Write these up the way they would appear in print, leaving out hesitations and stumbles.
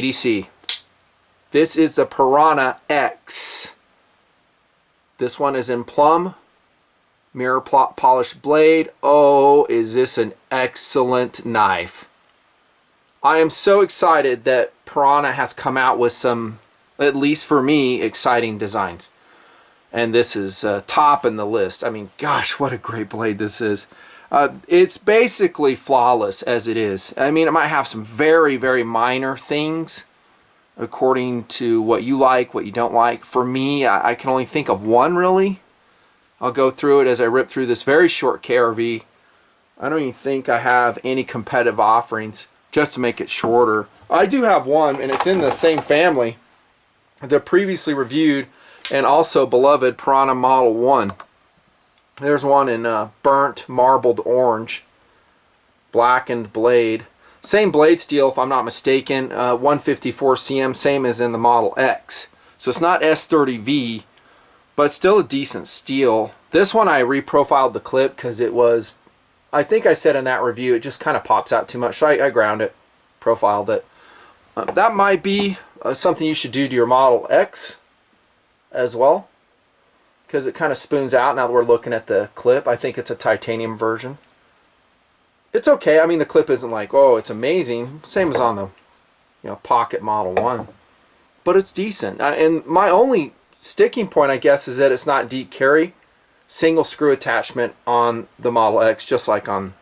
EDC. This is the Piranha X. This one is in plum. Mirror polished blade. Oh, is this an excellent knife. I am so excited that Piranha has come out with some, at least for me, exciting designs. And this is top in the list. I mean, gosh, what a great blade this is. It's basically flawless as it is. I mean, it might have some very, very minor things according to what you like, what you don't like. For me, I can only think of one, really. I'll go through it as I rip through this very short KRV. I don't even think I have any competitive offerings, just to make it shorter. I do have one, and it's in the same family, the previously reviewed and also beloved Piranha Model 1. There's one in burnt marbled orange, blackened blade. Same blade steel, if I'm not mistaken, 154 cm, same as in the Model X. So it's not S30V, but still a decent steel. This one I reprofiled the clip because it was, I think I said in that review, it just kind of pops out too much. So I ground it, profiled it. That might be something you should do to your Model X as well, because it kind of spoons out now that we're looking at the clip. I think it's a titanium version. It's okay. I mean, the clip isn't like, oh, it's amazing. Same as on the Pocket Model 1. But it's decent. And my only sticking point, I guess, is that it's not deep carry. Single screw attachment on the Model X, just like on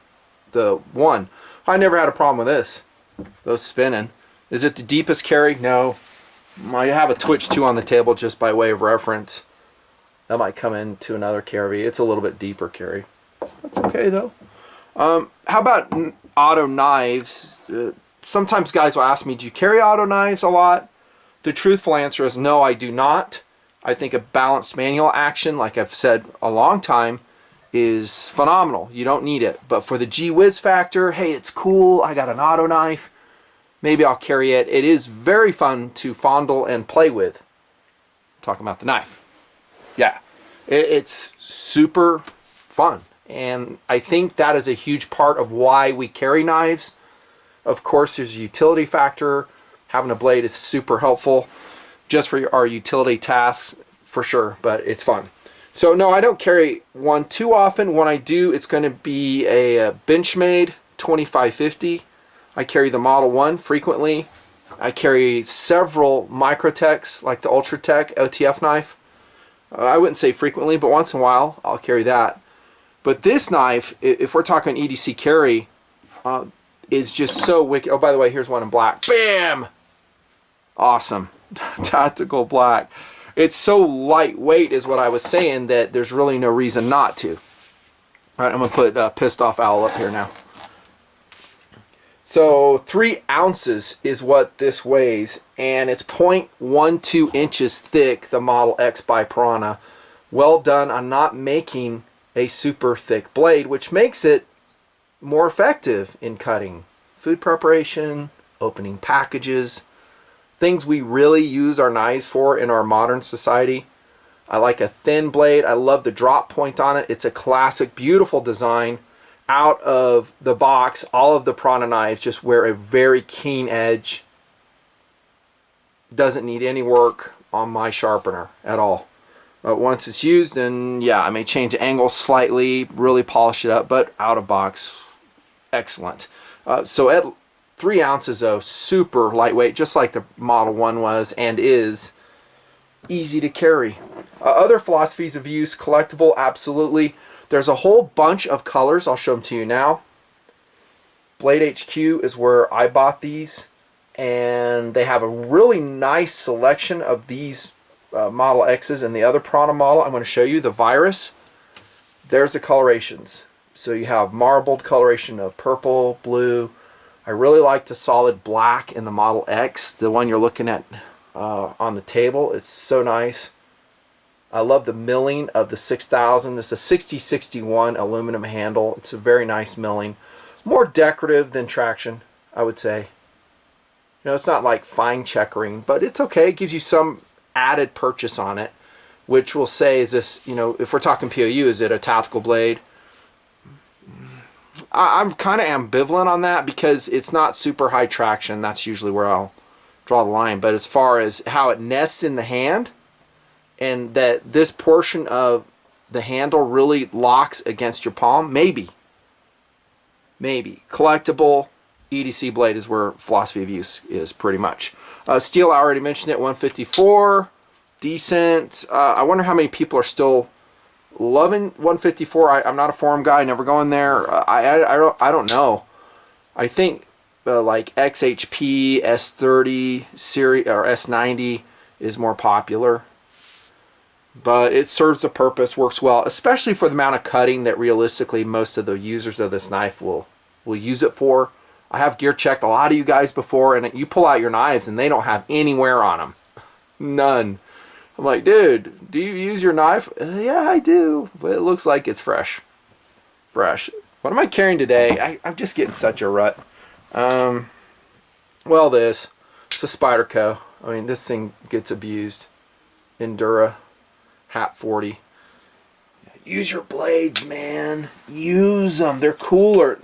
the 1. I never had a problem with this. Those spinning. Is it the deepest carry? No. I have a Twitch 2 on the table just by way of reference. That might come into another carry. It's a little bit deeper carry. That's okay, though. How about auto knives? Sometimes guys will ask me, do you carry auto knives a lot? The truthful answer is no, I do not. I think a balanced manual action, like I've said a long time, is phenomenal. You don't need it. But for the gee whiz factor, hey, it's cool, I got an auto knife, maybe I'll carry it. It is very fun to fondle and play with. I'm talking about the knife. Yeah, it's super fun. And I think that is a huge part of why we carry knives. Of course, there's a utility factor. Having a blade is super helpful just for our utility tasks, for sure, but it's fun. So no, I don't carry one too often. When I do, it's going to be a Benchmade 2550. I carry the Model 1 frequently. I carry several Microtechs, like the Ultratech OTF knife. I wouldn't say frequently, but once in a while, I'll carry that. But this knife, if we're talking EDC carry, is just so wicked. Oh, by the way, here's one in black. Bam! Awesome. Tactical black. It's so lightweight is what I was saying that there's really no reason not to. All right, I'm going to put Pissed Off Owl up here now. So 3 ounces is what this weighs, and it's 0.12 inches thick, the Model X by Piranha. Well done on not making a super thick blade, which makes it more effective in cutting food preparation, opening packages, things we really use our knives for in our modern society. I like a thin blade. I love the drop point on it. It's a classic, beautiful design. Out of the box, all of the Piranha knives just wear a very keen edge. Doesn't need any work on my sharpener at all. But once it's used, then yeah, I may change the angle slightly, really polish it up, but out of box, excellent. So at 3 ounces though, super lightweight, just like the Model 1 was and is, easy to carry. Other philosophies of use, collectible, absolutely. There's a whole bunch of colors, I'll show them to you now. Blade HQ is where I bought these, and they have a really nice selection of these Model X's and the other Piranha model. I'm going to show you the Virus. There's the colorations. So you have marbled coloration of purple, blue. I really like the solid black in the Model X, the one you're looking at on the table. It's so nice. I love the milling of the 6000. This is a 6061 aluminum handle. It's a very nice milling. More decorative than traction, I would say. You know, it's not like fine checkering, but it's okay. It gives you some added purchase on it, which will say, is this, you know, if we're talking POU, is it a tactical blade? I'm kind of ambivalent on that because it's not super high traction. That's usually where I'll draw the line. But as far as how it nests in the hand, and that this portion of the handle really locks against your palm, maybe. Collectible EDC blade is where philosophy of use is pretty much. Steel, I already mentioned it, 154, decent. I wonder how many people are still loving 154. I'm not a forum guy, never go in there. I don't know. I think like XHP, S30 series or S90 is more popular, but it serves a purpose, works well, especially for the amount of cutting that realistically most of the users of this knife will use it for. I have gear checked a lot of you guys before, and you pull out your knives and they don't have any wear on them. None. I'm like, dude, do you use your knife? Yeah, I do, but it looks like it's fresh. What am I carrying today? I'm just getting such a rut. Well, it's a Spyderco. I mean, this thing gets abused. Endura, Hat 40. Use your blades, man. Use them. They're cooler.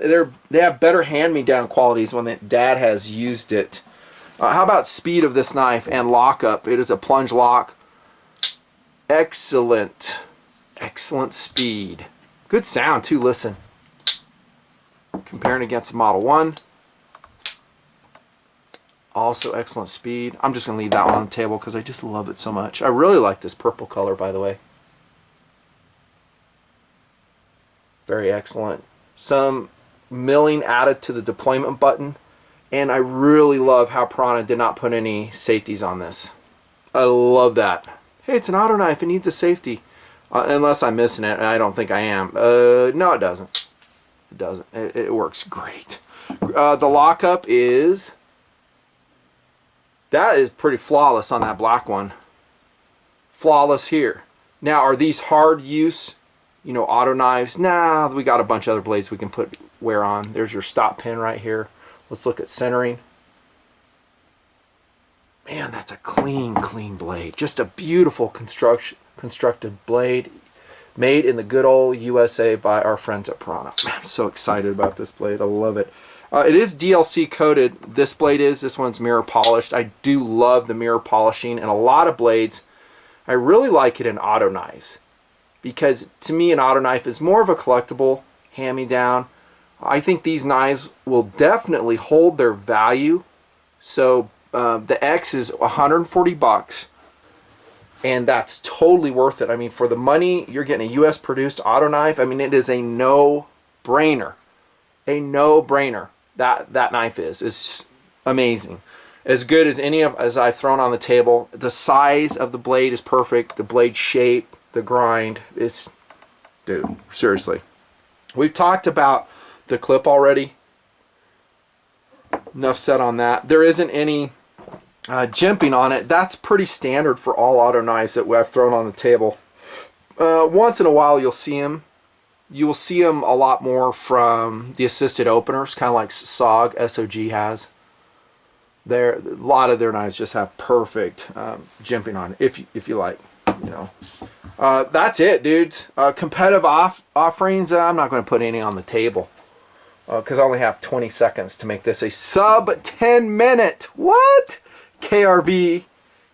They have better hand-me-down qualities when Dad has used it. How about speed of this knife and lockup? It is a plunge lock. Excellent speed. Good sound too. Listen. Comparing against the Model 1. Also excellent speed. I'm just going to leave that one on the table because I just love it so much. I really like this purple color, by the way. Very excellent. Some milling added to the deployment button. And I really love how Piranha did not put any safeties on this. I love that. Hey, it's an auto knife. It needs a safety. Unless I'm missing it, and I don't think I am. No, it doesn't. It doesn't. It works great. The lockup is... That is pretty flawless on that black one. Flawless here. Now, are these hard use, auto knives? Nah, we got a bunch of other blades we can put wear on. There's your stop pin right here. Let's look at centering. Man, that's a clean blade. Just a beautiful constructed blade made in the good old USA by our friends at Piranha. Man, I'm so excited about this blade. I love it. It is DLC coated. This blade is. This one's mirror polished. I do love the mirror polishing, and a lot of blades, I really like it in auto knives, because to me an auto knife is more of a collectible, hand-me-down. I think these knives will definitely hold their value. So the X is 140 bucks, and that's totally worth it. I mean, for the money, you're getting a US produced auto knife. I mean, it is a no-brainer. A no-brainer. That knife is amazing. As good as any of as I've thrown on the table. The size of the blade is perfect. The blade shape, the grind, it's, dude, seriously. We've talked about the clip already. Enough said on that. There isn't any jimping on it. That's pretty standard for all auto knives that I've thrown on the table. Once in a while you'll see them. You will see them a lot more from the assisted openers, kind of like SOG has. A lot of their knives just have perfect jimping on it, if you like, That's it, dudes. Competitive offerings, I'm not going to put any on the table because I only have 20 seconds to make this a sub 10 minute. What? KRB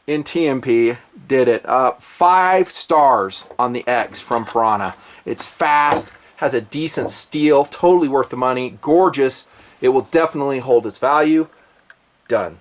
in TMP did it. 5 stars on the X from Piranha. It's fast, has a decent steel, totally worth the money, gorgeous. It will definitely hold its value. Done.